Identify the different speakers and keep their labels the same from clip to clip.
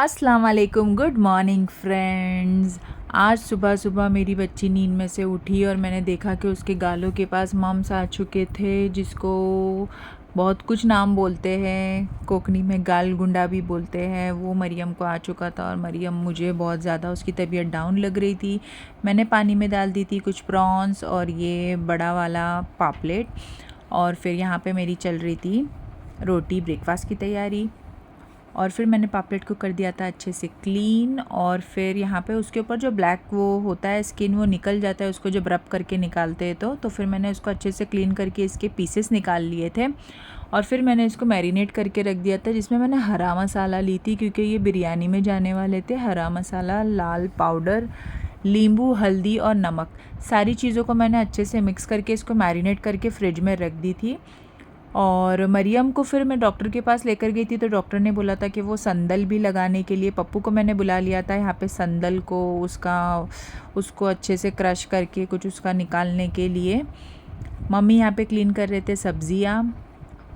Speaker 1: अस्सलाम वालेकुम, good morning friends. आज सुबह सुबह मेरी बच्ची नींद में से उठी और मैंने देखा कि उसके गालों के पास मम्स आ चुके थे, जिसको बहुत कुछ नाम बोलते हैं, कोकनी में गाल गुंडा भी बोलते हैं। वो मरियम को आ चुका था और मरियम मुझे बहुत ज़्यादा उसकी तबीयत डाउन लग रही थी। मैंने पानी में डाल दी थी कुछ प्रॉन्स और ये बड़ा वाला पापलेट, और फिर यहाँ पे मेरी चल रही थी रोटी ब्रेकफास्ट की तैयारी। और फिर मैंने पापलेट को कर दिया था अच्छे से क्लीन, और फिर यहाँ पे उसके ऊपर जो ब्लैक वो होता है स्किन वो निकल जाता है, उसको जब रब करके निकालते हैं तो फिर मैंने उसको अच्छे से क्लीन करके इसके पीसेस निकाल लिए थे। और फिर मैंने इसको मैरिनेट करके रख दिया था, जिसमें मैंने हरा मसाला ली थी क्योंकि ये बिरयानी में जाने वाले थे। हरा मसाला, लाल पाउडर, नींबू, हल्दी और नमक, सारी चीज़ों को मैंने अच्छे से मिक्स करके इसको मैरिनेट करके फ्रिज में रख दी थी। और मरियम को फिर मैं डॉक्टर के पास लेकर गई थी, तो डॉक्टर ने बोला था कि वो संदल भी लगाने के लिए, पप्पू को मैंने बुला लिया था यहाँ पे संदल को उसको अच्छे से क्रश करके कुछ उसका निकालने के लिए। मम्मी यहाँ पे क्लीन कर रहे थे सब्जियाँ,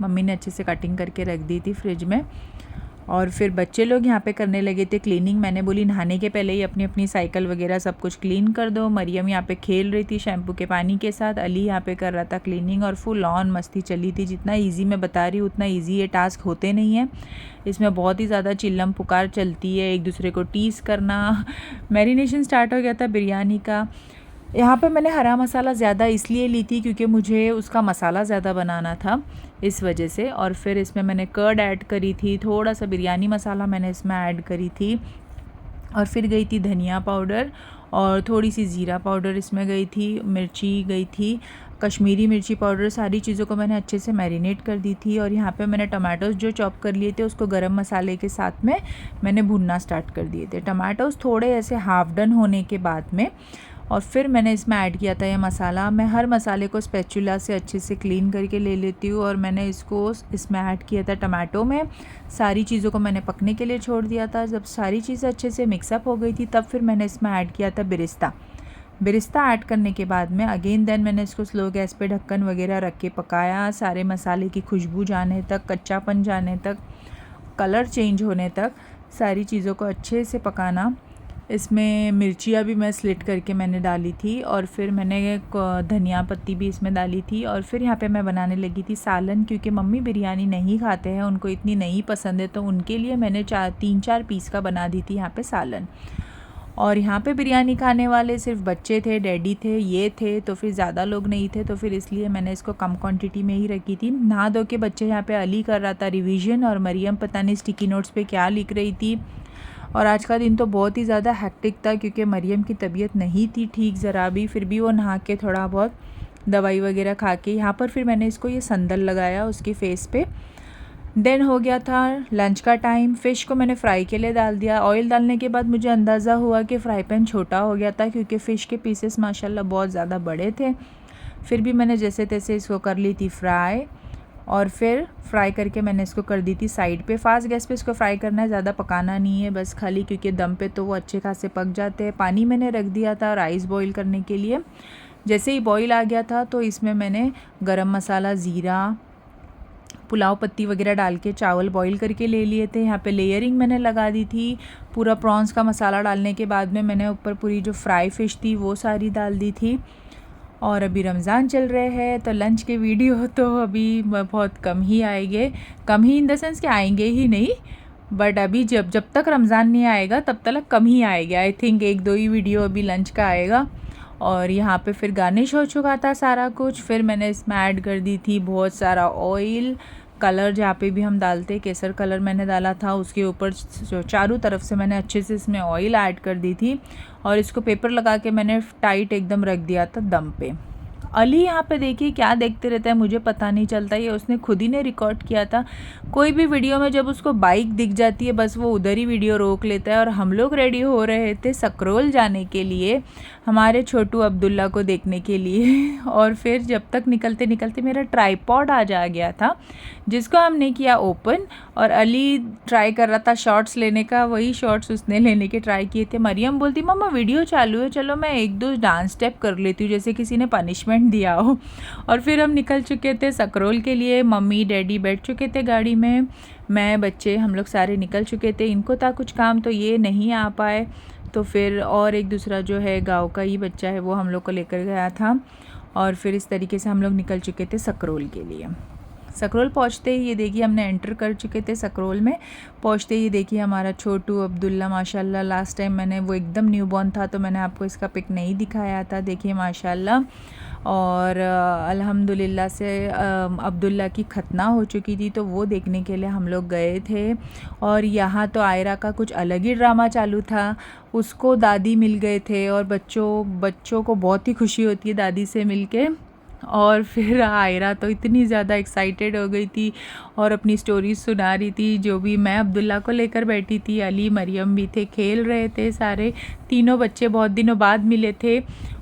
Speaker 1: मम्मी ने अच्छे से कटिंग करके रख दी थी फ्रिज में। और फिर बच्चे लोग यहाँ पे करने लगे थे क्लीनिंग। मैंने बोली नहाने के पहले ही अपनी अपनी साइकिल वगैरह सब कुछ क्लीन कर दो। मरियम यहाँ पे खेल रही थी शैम्पू के पानी के साथ, अली यहाँ पे कर रहा था क्लीनिंग, और फुल ऑन मस्ती चली थी। जितना इजी मैं बता रही हूँ उतना इजी ये टास्क होते नहीं है। इसमें बहुत ही ज़्यादा चिल्लम पुकार चलती है, एक दूसरे को टीस करना। मैरिनेशन स्टार्ट हो गया था बिरयानी का। यहाँ पे मैंने हरा मसाला ज़्यादा इसलिए ली थी क्योंकि मुझे उसका मसाला ज़्यादा बनाना था, इस वजह से। और फिर इसमें मैंने कर्ड ऐड करी थी, थोड़ा सा बिरयानी मसाला मैंने इसमें ऐड करी थी, और फिर गई थी धनिया पाउडर और थोड़ी सी ज़ीरा पाउडर इसमें गई थी, मिर्ची गई थी, कश्मीरी मिर्ची पाउडर। सारी चीज़ों को मैंने अच्छे से मैरिनेट कर दी थी। और यहाँ पे मैंने टमाटोज़ जो चॉप कर लिए थे उसको गरम मसाले के साथ में मैंने भुनना स्टार्ट कर दिए थे। टमाटोज़ थोड़े ऐसे हाफ डन होने के बाद में, और फिर मैंने इसमें ऐड किया था ये मसाला। मैं हर मसाले को स्पैचुला से अच्छे से क्लीन करके ले लेती हूँ, और मैंने इसको इसमें ऐड किया था टमाटो में। सारी चीज़ों को मैंने पकने के लिए छोड़ दिया था। जब सारी चीज़ें अच्छे से मिक्सअप हो गई थी तब फिर मैंने इसमें ऐड किया था बिरिस्ता ऐड करने के बाद में देन मैंने इसको स्लो गैस पे ढक्कन वगैरह रख के पकाया, सारे मसाले की खुशबू जाने तक, कच्चापन जाने तक, कलर चेंज होने तक सारी चीज़ों को अच्छे से पकाना। इसमें मिर्चियाँ भी मैं स्लिट करके मैंने डाली थी, और फिर मैंने धनिया पत्ती भी इसमें डाली थी। और फिर यहाँ पे मैं बनाने लगी थी सालन, क्योंकि मम्मी बिरयानी नहीं खाते हैं, उनको इतनी नहीं पसंद है, तो उनके लिए मैंने 3-4 पीस का बना दी थी यहाँ पे सालन। और यहाँ पे बिरयानी खाने वाले सिर्फ बच्चे थे, डैडी थे, ये थे, तो फिर ज़्यादा लोग नहीं थे, तो फिर इसलिए मैंने इसको कम क्वांटिटी में ही रखी थी। नहा धो के बच्चे यहाँ पे अली कर रहा था रिवीजन, और मरियम पता नहीं स्टिकी नोट्स पे क्या लिख रही थी। और आज का दिन तो बहुत ही ज़्यादा हेक्टिक था क्योंकि मरियम की तबीयत नहीं थी ठीक ज़रा भी, फिर भी वो नहा के थोड़ा बहुत दवाई वगैरह खा के यहाँ पर फिर मैंने इसको ये संदल लगाया उसकी फेस पे। देन हो गया था लंच का टाइम। फ़िश को मैंने फ्राई के लिए डाल दिया। ऑयल डालने के बाद मुझे अंदाज़ा हुआ कि फ़्राई पैन छोटा हो गया था, क्योंकि फ़िश के पीसेस माशाल्लाह बहुत ज़्यादा बड़े थे। फिर भी मैंने जैसे तैसे इसको कर ली थी फ्राई, और फिर फ्राई करके मैंने इसको कर दी थी साइड पे। फास्ट गैस पे इसको फ्राई करना है, ज़्यादा पकाना नहीं है, बस खाली क्योंकि दम पे तो वो अच्छे खासे पक जाते हैं। पानी मैंने रख दिया था राइस बॉईल करने के लिए। जैसे ही बॉईल आ गया था तो इसमें मैंने गरम मसाला, ज़ीरा, पुलाव पत्ती वगैरह डाल के चावल बॉईल करके ले लिए थे। यहाँ पे लेयरिंग मैंने लगा दी थी। पूरा प्रॉन्स का मसाला डालने के बाद में मैंने ऊपर पूरी जो फ्राई फ़िश थी वो सारी डाल दी थी। और अभी रमज़ान चल रहे हैं तो लंच के वीडियो तो अभी बहुत कम ही आएंगे, कम ही इन द सेंस कि आएंगे ही नहीं, बट अभी जब तक रमज़ान नहीं आएगा तब तक कम ही आएगा। आई थिंक 1-2 ही वीडियो अभी लंच का आएगा। और यहाँ पे फिर गार्निश हो चुका था सारा कुछ। फिर मैंने इसमें ऐड कर दी थी बहुत सारा ऑयल। कलर जहाँ पे भी हम डालते केसर कलर मैंने डाला था, उसके ऊपर चारों तरफ से मैंने अच्छे से इसमें ऑयल ऐड कर दी थी, और इसको पेपर लगा के मैंने टाइट एकदम रख दिया था दम पे। अली यहाँ पे देखिए क्या देखते रहता है, मुझे पता नहीं चलता, ये उसने खुद ही ने रिकॉर्ड किया था। कोई भी वीडियो में जब उसको बाइक दिख जाती है बस वो उधर ही वीडियो रोक लेता है। और हम लोग रेडी हो रहे थे सकरोल जाने के लिए, हमारे छोटू अब्दुल्ला को देखने के लिए। और फिर जब तक निकलते निकलते मेरा ट्राइपॉड आ जा गया था, जिसको हमने किया ओपन। और अली ट्राई कर रहा था शॉर्ट्स लेने का, वही शॉर्ट्स उसने लेने के ट्राई किए थे। मरियम बोलती मम्मा वीडियो चालू है, चलो मैं एक दो डांस स्टेप कर लेती हूँ, जैसे किसी ने पनिशमेंट दिया हो। और फिर हम निकल चुके थे सकरोल के लिए। मम्मी डैडी बैठ चुके थे गाड़ी में, मैं बच्चे हम लोग सारे निकल चुके थे। इनको था कुछ काम तो ये नहीं आ पाए, तो फिर और एक दूसरा जो है गांव का ही बच्चा है वो हम लोग को लेकर गया था। और फिर इस तरीके से हम लोग निकल चुके थे सकरोल के लिए। सकरोल पहुंचते ही ये देखिए हमने एंटर कर चुके थे सकरोल में। पहुंचते ही देखिए हमारा छोटू अब्दुल्ला माशाल्लाह, लास्ट टाइम मैंने वो एकदम न्यूबॉर्न था तो मैंने आपको इसका पिक नहीं दिखाया था, देखिए माशाल्लाह। और अल्हम्दुलिल्लाह से अब्दुल्ला की खतना हो चुकी थी तो वो देखने के लिए हम लोग गए थे। और यहाँ तो आयरा का कुछ अलग ही ड्रामा चालू था, उसको दादी मिल गए थे और बच्चों को बहुत ही खुशी होती है दादी से मिलके। और फिर आयरा तो इतनी ज़्यादा एक्साइटेड हो गई थी और अपनी स्टोरीज सुना रही थी, जो भी मैं अब्दुल्ला को लेकर बैठी थी, अली मरियम भी थे, खेल रहे थे सारे, तीनों बच्चे बहुत दिनों बाद मिले थे।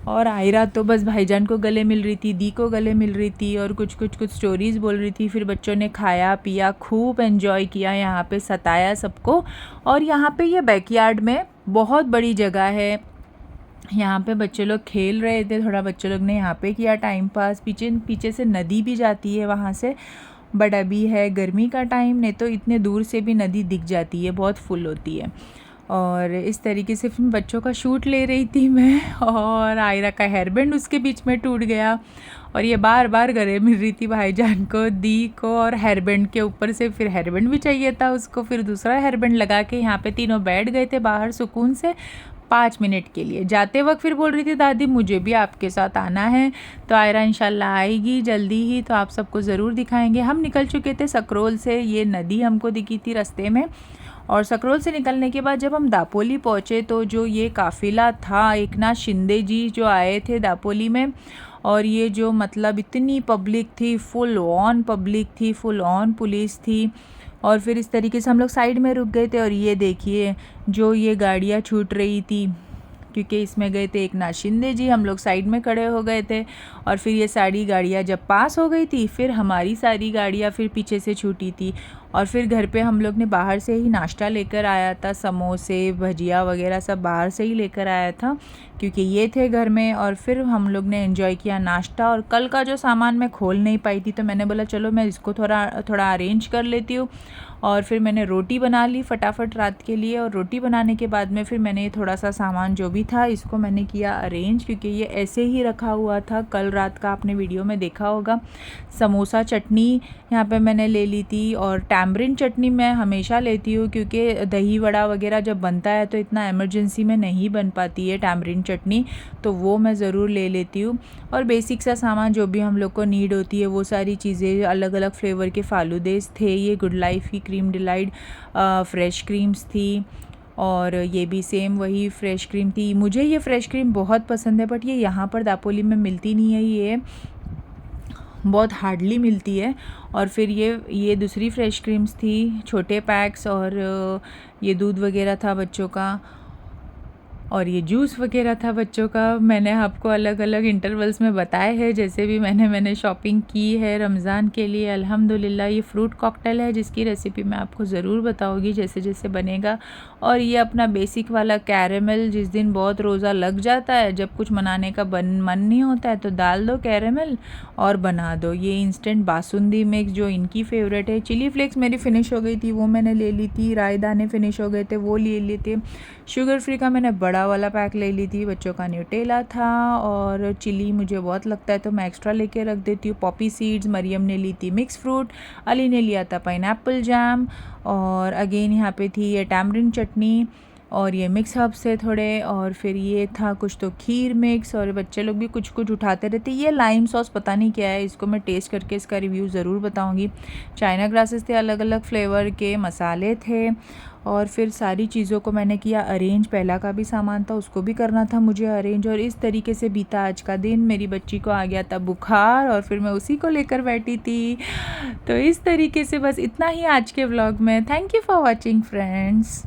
Speaker 1: और आयरा तो बस भाईजान को गले मिल रही थी, दी को गले मिल रही थी और कुछ स्टोरीज़ बोल रही थी। फिर बच्चों ने खाया पिया, खूब एंजॉय किया, यहाँ पे सताया सबको। और यहाँ पे ये बैकयार्ड में बहुत बड़ी जगह है, यहाँ पे बच्चे लोग खेल रहे थे, थोड़ा बच्चे लोग ने यहाँ पे किया टाइम पास। पीछे से नदी भी जाती है वहाँ से, बट अभी है गर्मी का टाइम, नहीं तो इतने दूर से भी नदी दिख जाती है, बहुत फुल होती है। और इस तरीके से फिर बच्चों का शूट ले रही थी मैं, और आयरा का हेयर बैंड उसके बीच में टूट गया और ये बार बार गले मिल रही थी भाईजान को, दी को। और हेयर बैंड के ऊपर से फिर हेयर बैंड भी चाहिए था उसको, फिर दूसरा हेयर बैंड लगा के यहाँ पे तीनों बैठ गए थे बाहर सुकून से 5 मिनट के लिए। जाते वक्त फिर बोल रही थी दादी मुझे भी आपके साथ आना है, तो आयरा इंशाल्लाह आएगी जल्दी ही, तो आप सबको ज़रूर दिखाएंगे। हम निकल चुके थे सकरोल से, ये नदी हमको दिखी थी रास्ते में। और सकरोल से निकलने के बाद जब हम दापोली पहुँचे तो जो ये काफ़िला था, एकनाथ शिंदे जी जो आए थे दापोली में, और ये जो मतलब इतनी पब्लिक थी, फुल ऑन पब्लिक थी, फुल ऑन पुलिस थी। और फिर इस तरीके से हम लोग साइड में रुक गए थे। और ये देखिए जो ये गाड़ियाँ छूट रही थी, क्योंकि इसमें गए थे एकनाथ शिंदे जी, हम लोग साइड में खड़े हो गए थे। और फिर ये सारी गाड़ियाँ जब पास हो गई थी, फिर हमारी सारी गाड़ियाँ फिर पीछे से छूटी थी। और फिर घर पे हम लोग ने बाहर से ही नाश्ता लेकर आया था, समोसे भजिया वगैरह सब बाहर से ही लेकर आया था, क्योंकि ये थे घर में। और फिर हम लोग ने एंजॉय किया नाश्ता। और कल का जो सामान मैं खोल नहीं पाई थी तो मैंने बोला चलो मैं इसको थोड़ा अरेंज कर लेती हूँ। और फिर मैंने रोटी बना ली फटाफट रात के लिए, और रोटी बनाने के बाद में फिर मैंने थोड़ा सा सामान जो भी था इसको मैंने किया अरेंज, क्योंकि ये ऐसे ही रखा हुआ था, कल रात का आपने वीडियो में देखा होगा। समोसा चटनी यहाँ पे मैंने ले ली थी, और टैमरिन चटनी मैं हमेशा लेती हूँ, क्योंकि दही वड़ा वगैरह जब बनता है तो इतना इमरजेंसी में नहीं बन पाती है टैमरिन चटनी, तो वो मैं ज़रूर ले लेती हूँ। और बेसिक सा सामान जो भी हम लोग को नीड होती है वो सारी चीज़ें, अलग अलग फ्लेवर के फालूदेस थे, ये गुड लाइफ की क्रीम डिलाइट फ्रेश क्रीम्स थी, और ये भी सेम वही फ्रेश क्रीम थी। मुझे ये फ्रेश क्रीम बहुत पसंद है, बट ये यहाँ पर दापोली में मिलती नहीं है, ये बहुत हार्डली मिलती है। और फिर ये दूसरी फ्रेश क्रीम्स थी, छोटे पैक्स, और ये दूध वगैरह था बच्चों का, और ये जूस वगैरह था बच्चों का। मैंने आपको अलग अलग इंटरवल्स में बताए हैं, जैसे भी मैंने शॉपिंग की है रमज़ान के लिए। अल्हम्दुलिल्लाह ये फ्रूट कॉकटेल है जिसकी रेसिपी मैं आपको ज़रूर बताऊंगी जैसे जैसे बनेगा। और ये अपना बेसिक वाला कैरेमल, जिस दिन बहुत रोज़ा लग जाता है, जब कुछ बनाने का मन नहीं होता है तो डाल दो कैरेमल और बना दो। ये इंस्टेंट बासुंदी मिक्स जो इनकी फेवरेट है। चिली फ्लेक्स मेरी फ़िनिश हो गई थी, वो मैंने ले ली थी। रायदाने फ़िनिश हो गए थे, वो ले लिए थे। शुगर फ्री का मैंने बड़ा वाला पैक ले ली थी, बच्चों का न्यूटेला था। और चिली मुझे बहुत लगता है तो मैं एक्स्ट्रा लेके रख देती हूँ। पॉपी सीड्स मरियम ने ली थी, मिक्स फ्रूट अली ने लिया था पाइनएप्पल जैम, और अगेन यहाँ पे थी ये टैमरिन चटनी, और ये मिक्स हर्ब्स से थोड़े, और फिर ये था कुछ तो खीर मिक्स, और बच्चे लोग भी कुछ कुछ उठाते रहते। ये लाइम सॉस पता नहीं क्या है, इसको मैं टेस्ट करके इसका रिव्यू ज़रूर बताऊंगी। चाइना ग्रासेस थे, अलग अलग फ्लेवर के मसाले थे, और फिर सारी चीज़ों को मैंने किया अरेंज। पहला का भी सामान था उसको भी करना था मुझे अरेंज, और इस तरीके से बीता आज का दिन। मेरी बच्ची को आ गया था बुखार और फिर मैं उसी को लेकर बैठी थी। तो इस तरीके से बस इतना ही आज के व्लॉग में। Thank you for watching friends.